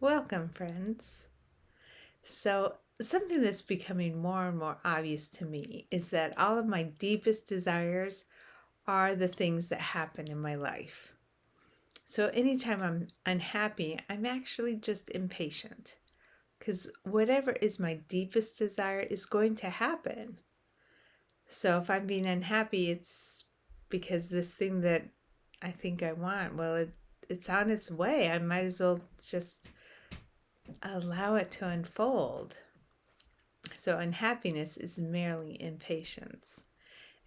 Welcome, friends. So, something that's becoming more and more obvious to me is that all of my deepest desires are the things that happen in my life. So, anytime I'm unhappy, I'm actually just impatient because whatever is my deepest desire is going to happen. So, if I'm being unhappy, it's because this thing that I think I want, it's on its way. I might as well just allow it to unfold. So, unhappiness is merely impatience.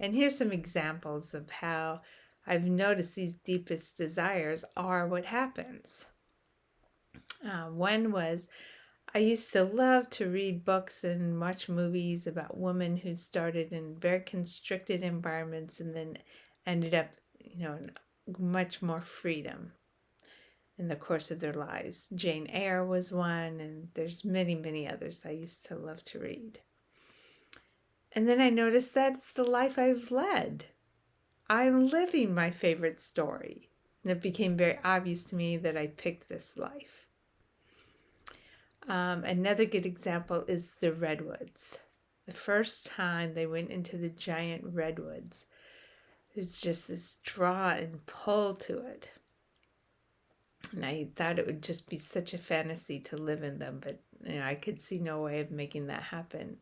And here's some examples of how I've noticed these deepest desires are what happens. One was I used to love to read books and watch movies about women who started in very constricted environments and then ended up, in much more freedom in the course of their lives. Jane Eyre was one, and there's many, many others I used to love to read. And then I noticed that's the life I've led. I'm living my favorite story. And it became very obvious to me that I picked this life. Another good example is the redwoods. The first time they went into the giant redwoods, there's just this draw and pull to it. And I thought it would just be such a fantasy to live in them, but I could see no way of making that happen.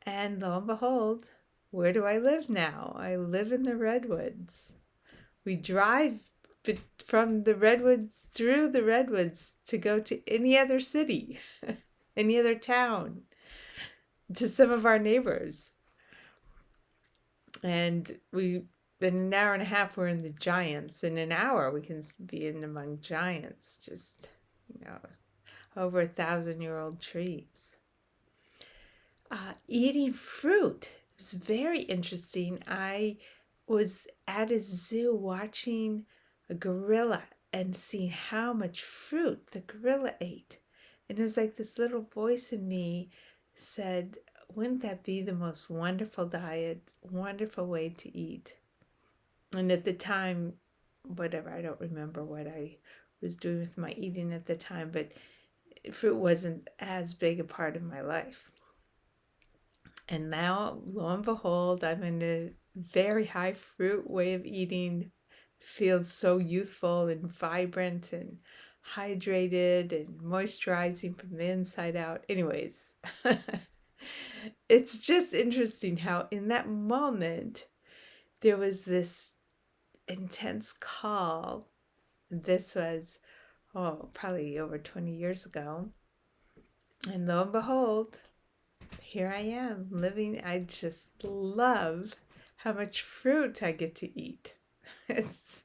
And lo and behold, where do I live now? I live in the redwoods. We drive from the redwoods through the redwoods to go to any other city, any other town, to some of our neighbors. And in an hour and a half, we're in the giants. In an hour, we can be in among giants, just, over 1,000-year-old trees. Eating fruit was very interesting. I was at a zoo watching a gorilla and seeing how much fruit the gorilla ate. And it was like this little voice in me said, wouldn't that be the most wonderful diet, wonderful way to eat? And at the time, whatever, I don't remember what I was doing with my eating at the time, but fruit wasn't as big a part of my life. And now, lo and behold, I'm in a very high fruit way of eating. Feels so youthful and vibrant and hydrated and moisturizing from the inside out. Anyways, it's just interesting how in that moment there was this intense call. This was, probably over 20 years ago. And lo and behold, here I am living. I just love how much fruit I get to eat. It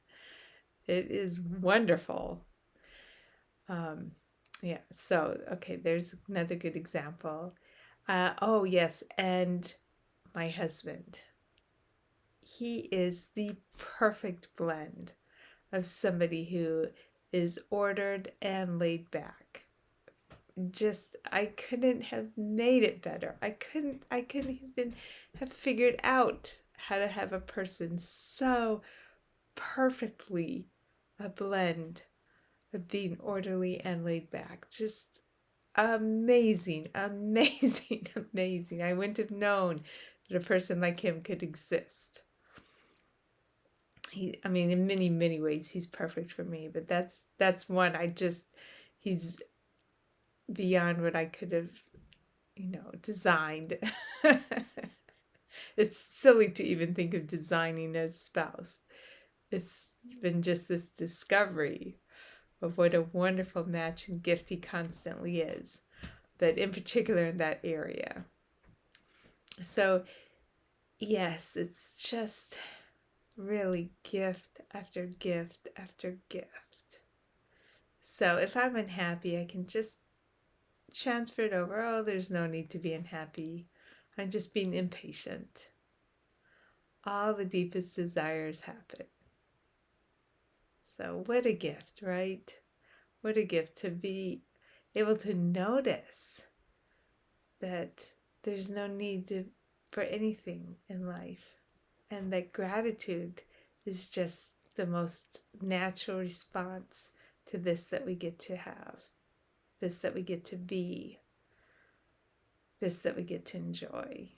is wonderful. Yeah, so, okay, there's another good example. Oh, yes, and my husband. He is the perfect blend of somebody who is ordered and laid back. Just, I couldn't have made it better. I couldn't even have figured out how to have a person so perfectly a blend of being orderly and laid back. Just amazing, amazing, amazing. I wouldn't have known that a person like him could exist. In many, many ways, he's perfect for me, but that's one he's beyond what I could have, designed. It's silly to even think of designing a spouse. It's been just this discovery of what a wonderful match and gift he constantly is, but in particular in that area. So, yes, it's just really gift after gift after gift. So, if I'm unhappy, I can just transfer it over. Oh, there's no need to be unhappy. I'm just being impatient. All the deepest desires happen. So, what a gift, right? What a gift to be able to notice that there's no need for anything in life, and that gratitude is just the most natural response to this that we get to have. this that we get to be, this that we get to enjoy.